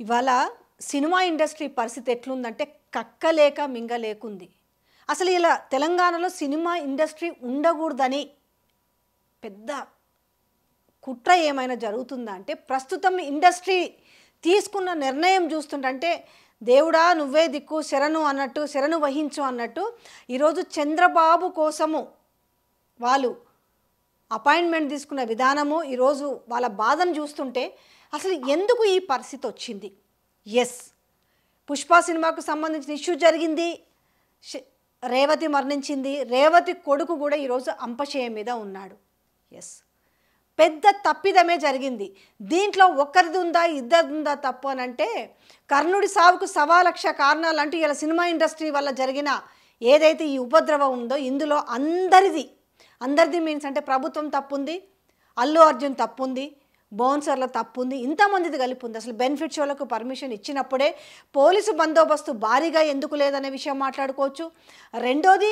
ఇవాళ cinema industry పరిస్థితి ఎట్లుందంటే కక్కలేక మింగలేకుంది. అసలు ఇలా తెలంగాణలో సినిమా ఇండస్ట్రీ ఉండకూడదని పెద్ద కుట్ర ఏమైనా జరుగుతుందా అంటే ప్రస్తుతం ఇండస్ట్రీ తీసుకున్న నిర్ణయం చూస్తుంటే దేవుడా నువ్వే దిక్కు శరణు అన్నట్టు శరణు వహించు అన్నట్టు ఈరోజు చంద్రబాబు కోసము వాళ్ళు అపాయింట్మెంట్ తీసుకున్న విధానము ఈరోజు వాళ్ళ బాధను చూస్తుంటే అసలు ఎందుకు ఈ పరిస్థితి వచ్చింది. ఎస్, పుష్ప సినిమాకు సంబంధించిన ఇష్యూ జరిగింది, రేవతి మరణించింది, రేవతి కొడుకు కూడా ఈరోజు అంపశయం మీద ఉన్నాడు. ఎస్, పెద్ద తప్పిదమే జరిగింది. దీంట్లో ఒక్కరిది ఉందా ఇద్దరిది ఉందా తప్పు అని అంటే కర్ణుడి సావుకు 1,00,000 కారణాలు అంటూ ఇలా సినిమా ఇండస్ట్రీ వల్ల జరిగిన ఏదైతే ఈ ఉపద్రవం ఉందో ఇందులో అందరిది మీన్స్ అంటే ప్రభుత్వం తప్పుంది, అల్లు అర్జున్ తప్పుంది, బౌన్సర్ల తప్పుంది, ఇంతమందిది కలిపి ఉంది. అసలు బెనిఫిట్ షోలకు పర్మిషన్ ఇచ్చినప్పుడే పోలీసు బందోబస్తు భారీగా ఎందుకు లేదనే విషయం మాట్లాడుకోవచ్చు. రెండోది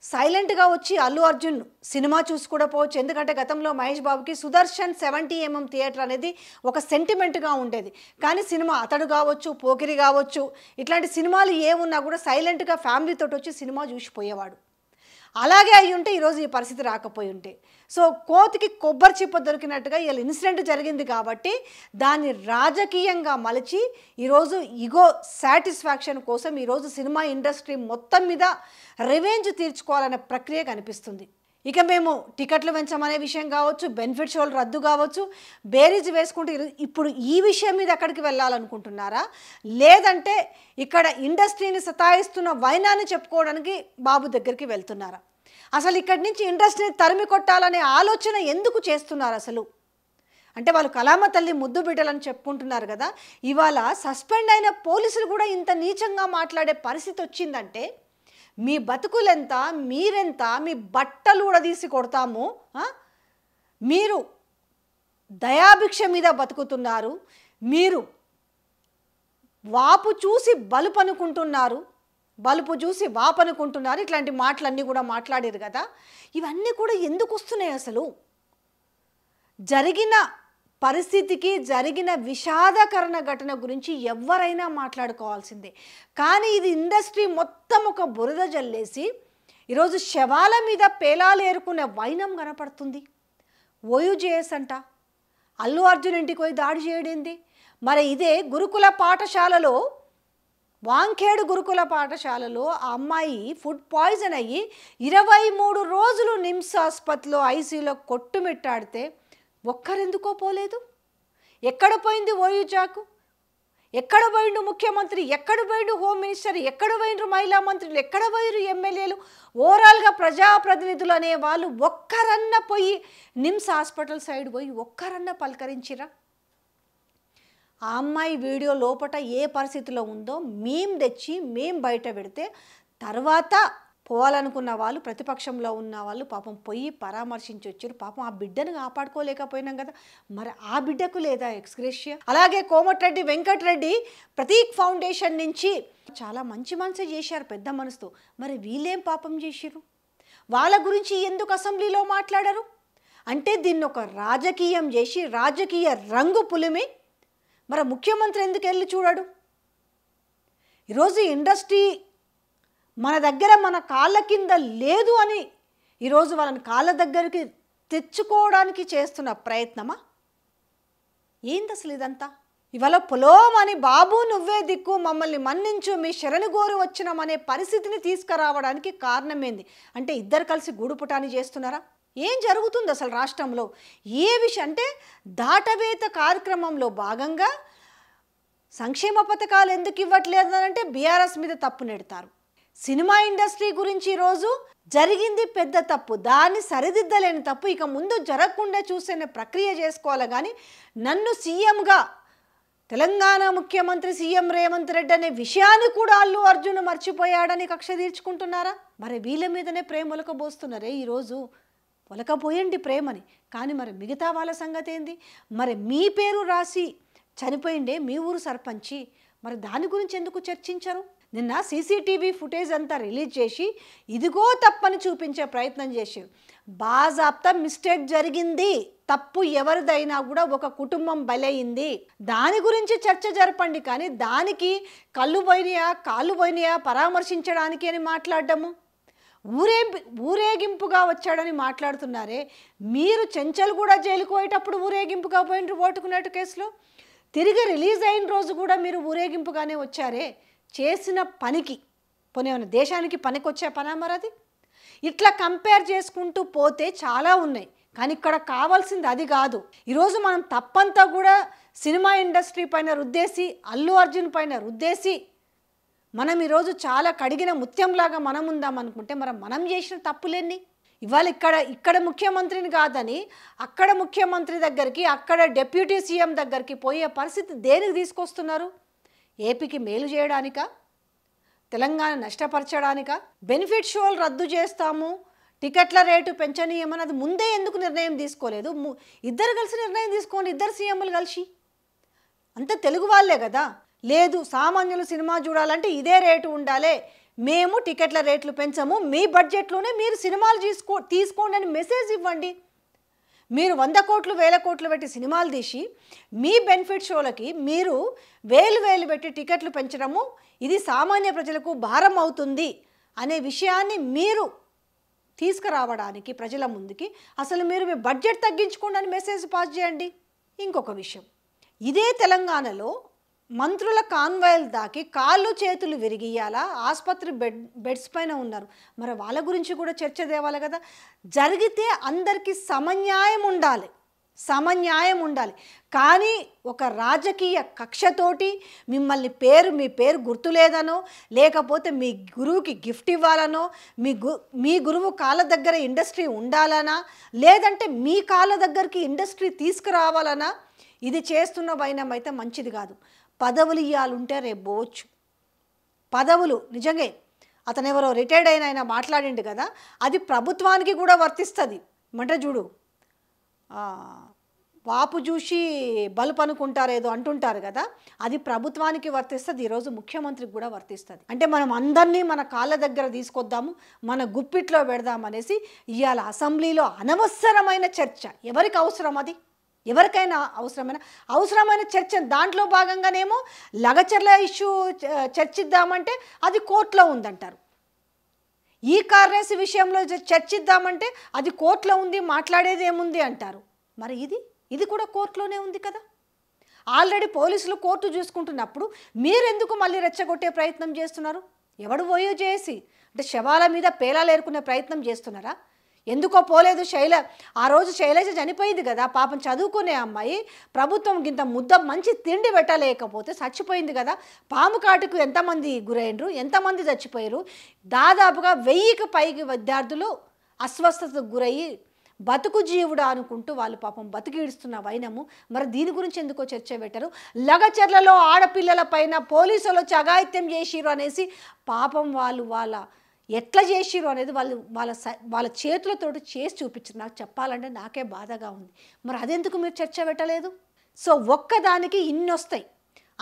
సైలెంట్గా వచ్చి అల్లు అర్జున్ సినిమా చూసి కూడా పోవచ్చు. ఎందుకంటే గతంలో మహేష్ బాబుకి సుదర్శన్ 70mm థియేటర్ అనేది ఒక సెంటిమెంట్గా ఉండేది. కానీ సినిమా అతడు కావచ్చు, పోకిరి కావచ్చు, ఇట్లాంటి సినిమాలు ఏమున్నా కూడా సైలెంట్గా ఫ్యామిలీతో వచ్చి సినిమా చూసిపోయేవాడు. అలాగే అయి ఉంటే ఈరోజు ఈ పరిస్థితి రాకపోయి ఉంటే. సో కోతికి కొబ్బరి చిప్ప దొరికినట్టుగా ఇలా ఇన్సిడెంట్ జరిగింది కాబట్టి దాన్ని రాజకీయంగా మలిచి ఈరోజు ఇగో సాటిస్ఫాక్షన్ కోసం ఈరోజు సినిమా ఇండస్ట్రీ మొత్తం మీద రివెంజ్ తీర్చుకోవాలనే ప్రక్రియ కనిపిస్తుంది. ఇక మేము టికెట్లు పెంచమనే విషయం కావచ్చు, బెనిఫిట్ షోలు రద్దు కావచ్చు, బేరీజ్ వేసుకుంటూ ఇప్పుడు ఈ విషయం మీద ఎక్కడికి వెళ్ళాలనుకుంటున్నారా, లేదంటే ఇక్కడ ఇండస్ట్రీని సతాయిస్తున్న వైనాన్ని చెప్పుకోవడానికి బాబు దగ్గరికి వెళ్తున్నారా? అసలు ఇక్కడి నుంచి ఇండస్ట్రీని తరిమి కొట్టాలనే ఆలోచన ఎందుకు చేస్తున్నారు అసలు అంటే వాళ్ళు కళామ తల్లి ముద్దు బిడ్డలని చెప్పుకుంటున్నారు కదా. ఇవాళ సస్పెండ్ అయిన పోలీసులు కూడా ఇంత నీచంగా మాట్లాడే పరిస్థితి వచ్చిందంటే మీ బతుకులెంత, మీరెంత, మీ బట్టలు కూడా తీసి కొడతాము, మీరు దయాభిక్ష మీద బతుకుతున్నారు, మీరు వాపు చూసి బలుపు అనుకుంటున్నారు, బలుపు చూసి వాపు అనుకుంటున్నారు, ఇట్లాంటి మాటలన్నీ కూడా మాట్లాడారు కదా. ఇవన్నీ కూడా ఎందుకు వస్తున్నాయి అసలు? జరిగిన పరిస్థితికి, జరిగిన విషాదకరణ ఘటన గురించి ఎవరైనా మాట్లాడుకోవాల్సిందే. కానీ ఇది ఇండస్ట్రీ మొత్తం ఒక బురద జల్లేసి ఈరోజు శవాల మీద పేలాలు ఏరుకునే వైనం కనపడుతుంది. ఓయూజేఎస్ అంట, అల్లు అర్జున్ ఇంటికి పోయి దాడి చేయడింది. మరి ఇదే గురుకుల పాఠశాలలో, వాంఖేడు గురుకుల పాఠశాలలో ఆ అమ్మాయి ఫుడ్ పాయిజన్ అయ్యి 23 రోజులు నిమ్స్ ఆసుపత్రిలో ఐసీయూలో కొట్టుమిట్టాడితే ఒక్కరెందుకో పోలేదు? ఎక్కడ పోయింది ఓయూజాకు? ఎక్కడ పోయిండు ముఖ్యమంత్రి? ఎక్కడ పోయిండు హోమ్ మినిస్టర్? ఎక్కడ పోయిండ్రు మహిళా మంత్రులు? ఎక్కడ పోయిరు ఎమ్మెల్యేలు? ఓవరాల్గా ప్రజాప్రతినిధులు అనే వాళ్ళు ఒక్కరన్న పోయి నిమ్స్ హాస్పిటల్ సైడ్ పోయి ఒక్కరన్న పలకరించిరా? ఆ అమ్మాయి వీడియో లోపట ఏ పరిస్థితిలో ఉందో మేము తెచ్చి మేము బయట పెడితే తర్వాత పోవాలనుకున్న వాళ్ళు, ప్రతిపక్షంలో ఉన్న వాళ్ళు పాపం పోయి పరామర్శించి వచ్చారు. పాపం ఆ బిడ్డను కాపాడుకోలేకపోయినాం కదా. మరి ఆ బిడ్డకు లేదా ఎక్స్గ్రేషియా? అలాగే కోమటిరెడ్డి వెంకటరెడ్డి ప్రతీక్ ఫౌండేషన్ నుంచి చాలా మంచి చేశారు పెద్ద మనసుతో. మరి వీళ్ళేం పాపం చేశారు? వాళ్ళ గురించి ఎందుకు అసెంబ్లీలో మాట్లాడారు? అంటే దీన్ని ఒక రాజకీయం చేసి రాజకీయ రంగు పులిమి మరి ముఖ్యమంత్రి ఎందుకు వెళ్ళి చూడడు? ఈరోజు ఇండస్ట్రీ మన దగ్గర మన కాళ్ళ కింద లేదు అని ఈరోజు వాళ్ళని కాళ్ళ దగ్గరికి తెచ్చుకోవడానికి చేస్తున్న ప్రయత్నమా ఏంది అసలు ఇదంతా? ఇవాళ పొలోమని బాబు నువ్వే దిక్కు మమ్మల్ని మన్నించు మీ శరణు గోరు వచ్చినామనే పరిస్థితిని తీసుకురావడానికి కారణం ఏంది? అంటే ఇద్దరు కలిసి గూడుపుటాన్ని చేస్తున్నారా? ఏం జరుగుతుంది అసలు రాష్ట్రంలో? ఏ విషయం అంటే దాటవేత కార్యక్రమంలో భాగంగా సంక్షేమ పథకాలు ఎందుకు ఇవ్వట్లేదు అంటే బీఆర్ఎస్ మీద తప్పు నెడతారు. సినిమా ఇండస్ట్రీ గురించి ఈరోజు జరిగింది పెద్ద తప్పు, దాన్ని సరిదిద్దలేని తప్పు ఇక ముందు జరగకుండా చూసే ప్రక్రియ చేసుకోవాలి. కానీ నన్ను సీఎంగా, తెలంగాణ ముఖ్యమంత్రి సీఎం రేవంత్ రెడ్డి అనే విషయాన్ని కూడా అల్లు అర్జున్ మర్చిపోయాడని కక్ష తీర్చుకుంటున్నారా? మరి వీళ్ళ మీదనే ప్రేమ ఒలకబోస్తున్నారే ఈరోజు. ఒలకపోయండి ప్రేమని, కానీ మరి మిగతా వాళ్ళ సంగతి ఏంది? మరి మీ పేరు రాసి చనిపోయిండే మీ ఊరు సర్పంచి, మరి దాని గురించి ఎందుకు చర్చించరు? నిన్న సీసీటీవీ ఫుటేజ్ అంతా రిలీజ్ చేసి ఇదిగో తప్పని చూపించే ప్రయత్నం చేశారు. బాజాప్తా మిస్టేక్ జరిగింది, తప్పు ఎవరిదైనా కూడా ఒక కుటుంబం బలైంది, దాని గురించి చర్చ జరపండి. కానీ దానికి కళ్ళు పోయినాయా కాళ్ళు పోయినాయా పరామర్శించడానికి అని మాట్లాడడము, ఊరేగింపుగా వచ్చాడని మాట్లాడుతున్నారే. మీరు చెంచల్ కూడా జైలుకు పోయేటప్పుడు ఊరేగింపుగా పోయినరు ఓటుకున్నట్టు కేసులో. తిరిగి రిలీజ్ అయిన రోజు కూడా మీరు ఊరేగింపుగానే వచ్చారే. చేసిన పనికి పోనీ దేశానికి పనికొచ్చే పనా మరది? ఇట్లా కంపేర్ చేసుకుంటూ పోతే చాలా ఉన్నాయి. కానీ ఇక్కడ కావాల్సింది అది కాదు. ఈరోజు మనం తప్పంతా కూడా సినిమా ఇండస్ట్రీ పైన రుద్దేసి, అల్లు అర్జున్ పైన రుద్దేసి, మనం ఈరోజు చాలా కడిగిన ముత్యంలాగా మనం ఉందాం అనుకుంటే మరి మనం చేసిన తప్పులేన్ని? ఇవాళ ఇక్కడ ముఖ్యమంత్రిని కాదని అక్కడ ముఖ్యమంత్రి దగ్గరికి, అక్కడ డిప్యూటీ సీఎం దగ్గరికి పోయే పరిస్థితి దేనికి తీసుకొస్తున్నారు? ఏపీకి మేలు చేయడానికా? తెలంగాణ నష్టపరచడానికా? బెనిఫిట్ షోలు రద్దు చేస్తాము, టికెట్ల రేటు పెంచనీయమన్నది ముందే ఎందుకు నిర్ణయం తీసుకోలేదు? ఇద్దరు కలిసి నిర్ణయం తీసుకోండి, ఇద్దరు సీఎంలు కలిసి. అంత తెలుగు వాళ్ళే కదా. లేదు సామాన్యులు సినిమా చూడాలంటే ఇదే రేటు ఉండాలి, మేము టికెట్ల రేట్లు పెంచము, మీ బడ్జెట్లోనే మీరు సినిమాలు తీసుకోండి అని మెసేజ్ ఇవ్వండి. మీరు 100 కోట్లు 1000 కోట్లు పెట్టి సినిమాలు తీసి మీ బెనిఫిట్ షోలకి మీరు వేలు పెట్టి టికెట్లు పెంచడము ఇది సామాన్య ప్రజలకు భారం అవుతుంది అనే విషయాన్ని మీరు తీసుకురావడానికి ప్రజల ముందుకి అసలు మీరు మీ బడ్జెట్ తగ్గించుకోండి అని మెసేజ్ పాస్ చేయండి. ఇంకొక విషయం, ఇదే తెలంగాణలో మంత్రుల కాన్వాయ్లు దాకి కాళ్ళు చేతులు విరిగియాలా, ఆసుపత్రి బెడ్స్ పైన ఉన్నారు. మరి వాళ్ళ గురించి కూడా చర్చ తేవాలి కదా. జరిగితే అందరికీ సమన్యాయం ఉండాలి. కానీ ఒక రాజకీయ కక్షతోటి మిమ్మల్ని మీ పేరు గుర్తులేదనో, లేకపోతే మీ గురువుకి గిఫ్ట్ ఇవ్వాలనో, మీ గురువు కాళ్ళ దగ్గర ఇండస్ట్రీ ఉండాలనా, లేదంటే మీ కాళ్ళ దగ్గరికి ఇండస్ట్రీ తీసుకురావాలనా, ఇది చేస్తున్న వైనం అయితే మంచిది కాదు. పదవులు ఇవ్వాలంటే రేపు పోవచ్చు. పదవులు నిజంగా అతను ఎవరో రిటైర్డ్ అయిన ఆయన మాట్లాడిండు కదా, అది ప్రభుత్వానికి కూడా వర్తిస్తుంది. మంట చూడు, వాపు చూసి బలుపు అనుకుంటారు ఏదో అంటుంటారు కదా, అది ప్రభుత్వానికి వర్తిస్తుంది, ఈరోజు ముఖ్యమంత్రికి కూడా వర్తిస్తుంది. అంటే మనం అందరినీ మన కాళ్ళ దగ్గర తీసుకొద్దాము, మన గుప్పిట్లో పెడదామనేసి ఇవాళ అసెంబ్లీలో అనవసరమైన చర్చ. ఎవరికి అవసరం? అది ఎవరికైనా అవసరమైన చర్చ. దాంట్లో భాగంగానేమో లగచర్ల ఇష్యూ చర్చిద్దామంటే అది కోర్టులో ఉందంటారు. ఈ కార్నెస్ విషయంలో చర్చిద్దామంటే అది కోర్టులో ఉంది, మాట్లాడేది ఏముంది అంటారు. మరి ఇది కూడా కోర్టులోనే ఉంది కదా. ఆల్రెడీ పోలీసులు కోర్టు చూసుకుంటున్నప్పుడు మీరెందుకు మళ్ళీ రెచ్చగొట్టే ప్రయత్నం చేస్తున్నారు? ఎవడు పోయో చేసి అంటే శవాల మీద పేలాలు ఏరుకునే ప్రయత్నం చేస్తున్నారా? ఎందుకో పోలేదు ఆ రోజు శైలజ చనిపోయింది కదా, పాపం చదువుకునే అమ్మాయి, ప్రభుత్వం గింత మంచి తిండి పెట్టలేకపోతే చచ్చిపోయింది కదా. పాము కాటుకు ఎంతమంది గురైనరు, ఎంతమంది చచ్చిపోయారు? దాదాపుగా 1000కి పైకి విద్యార్థులు అస్వస్థతకు గురయ్యి బతుకు జీవుడా అనుకుంటూ వాళ్ళు పాపం బతికిడుస్తున్న వైనము. మరి దీని గురించి ఎందుకో చర్చ పెట్టారు? లగచర్లలో ఆడపిల్లల పైన పోలీసులు వచ్చి అఘాయిత్యం చేసిరు అనేసి పాపం వాళ్ళ ఎట్లా చేసిరు అనేది వాళ్ళ చేతులతోటి చేసి చూపించారు. నాకు చెప్పాలంటే నాకే బాధగా ఉంది. మరి అదెందుకు మీరు చర్చ పెట్టలేదు? సో ఒక్కదానికి ఇన్ని వస్తాయి.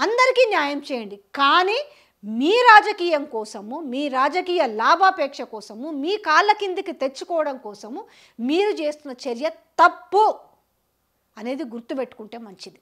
అందరికీ న్యాయం చేయండి, కానీ మీ రాజకీయం కోసము, మీ రాజకీయ లాభాపేక్ష కోసము, మీ కాళ్ళ కిందికి తెచ్చుకోవడం కోసము మీరు చేస్తున్న చర్య తప్పు అనేది గుర్తుపెట్టుకుంటే మంచిది.